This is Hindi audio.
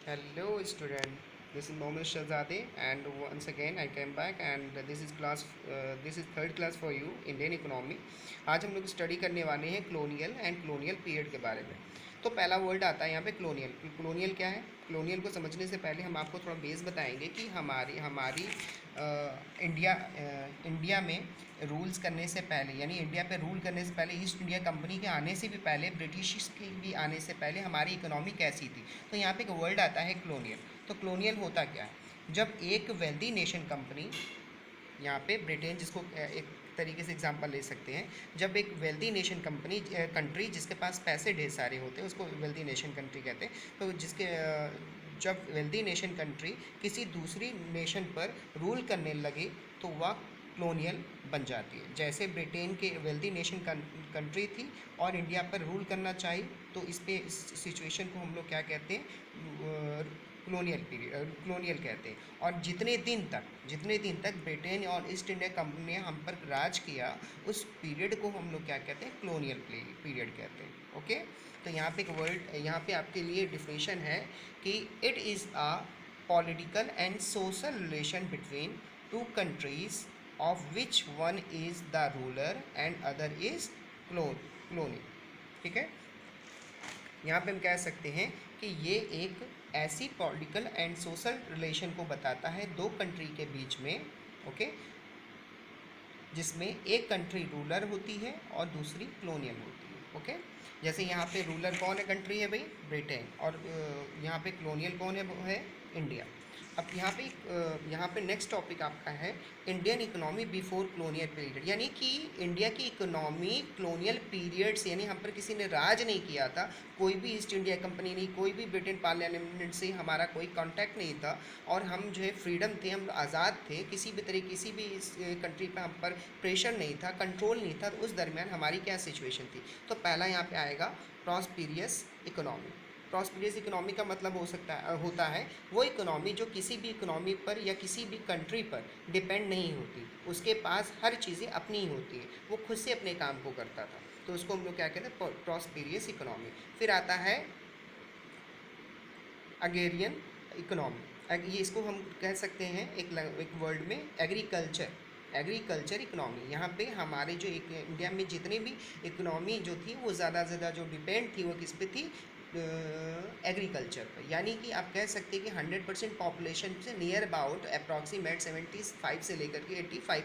Hello student, this is Mohammed Shahzade and once again I came back and this is third class for you Indian economy। आज हम लोग स्टडी करने वाले हैं कलोनियल एंड कलोनियल पीरियड के बारे में। तो पहला वर्ड आता है यहाँ पे कलोनियल। कलोनियल क्या है? कलोनियल को समझने से पहले हम आपको थोड़ा बेस बताएंगे कि हमारी हमारी इंडिया में रूल्स करने से पहले, यानी इंडिया पे रूल करने से पहले, ईस्ट इंडिया कंपनी के आने से भी पहले, ब्रिटिश के भी आने से पहले हमारी इकोनॉमी कैसी थी। तो यहाँ पे एक वर्ड आता है कलोनियल। तो कलोनियल होता क्या है? जब एक वेल्दी नेशन कंपनी, यहाँ पे ब्रिटेन जिसको एक तरीके से एग्जांपल ले सकते हैं, जब एक वेल्दी नेशन कंट्री जिसके पास पैसे ढेर सारे होते हैं उसको वेल्दी नेशन कंट्री कहते हैं। तो जब वेल्दी नेशन कंट्री किसी दूसरी नेशन पर रूल करने लगे तो वह कलोनियल बन जाती है। जैसे ब्रिटेन के वेल्दी नेशन कंट्री थी और इंडिया पर रूल करना चाहिए, तो इस सिचुएशन को हम लोग क्या कहते हैं? कलोनियल कहते हैं। और जितने दिन तक ब्रिटेन और ईस्ट इंडिया कंपनी ने हम पर राज किया, उस पीरियड को हम लोग क्या कहते हैं? कलोनियल पीरियड कहते हैं। ओके, तो यहाँ पे एक वर्ड, यहाँ पे आपके लिए डिफिनेशन है कि it is a political and social relation between two countries of which one is the ruler and other is Clooney. ठीक है, यहाँ पे हम कह सकते हैं कि ये एक ऐसी पॉलिटिकल एंड सोशल रिलेशन को बताता है दो कंट्री के बीच में। ओके, जिसमें एक कंट्री रूलर होती है और दूसरी कलोनियल होती है। ओके, जैसे यहाँ पे रूलर कौन है? कंट्री है भाई ब्रिटेन, और यहाँ पे कलोनियल कौन है? वो है इंडिया। अब यहाँ पे नेक्स्ट टॉपिक आपका है Indian economy before colonial period, यानी कि इंडिया की इकोनॉमी कलोनियल पीरियड से, यानी हम पर किसी ने राज नहीं किया था, कोई भी ईस्ट इंडिया कंपनी नहीं, कोई भी ब्रिटेन पार्लियामेंट से हमारा कोई कांटेक्ट नहीं था, और हम जो है फ्रीडम थे, हम आज़ाद थे, किसी भी तरह किसी भी कंट्री पर हम पर प्रेशर नहीं था, कंट्रोल नहीं था। तो उस दरमियान हमारी क्या सिचुएशन थी? तो पहला यहाँ पे आएगा प्रॉस्पेरियस इकोनॉमी। प्रॉस्पेरियस इकोनॉमी का मतलब होता है वो इकोनॉमी जो किसी भी इकोनॉमी पर या किसी भी कंट्री पर डिपेंड नहीं होती, उसके पास हर चीज़ें अपनी ही होती हैं, वो खुद से अपने काम को करता था। तो उसको हम लोग क्या कहते हैं? Prosperous economy. फिर आता है अग्रेरियन इकोनॉमी। ये इसको हम कह सकते हैं एक वर्ड में एग्रीकल्चर इकोनॉमी। यहाँ पे हमारे जो एक इंडिया में जितने भी इकोनॉमी जो थी वो ज़्यादा से ज़्यादा जो डिपेंड थी वो किस पे थी? एग्रीकल्चर पर। यानी कि आप कह सकते हैं कि 100% पॉपुलेशन से नियर अबाउट अप्रॉक्सीमेट 75 से लेकर के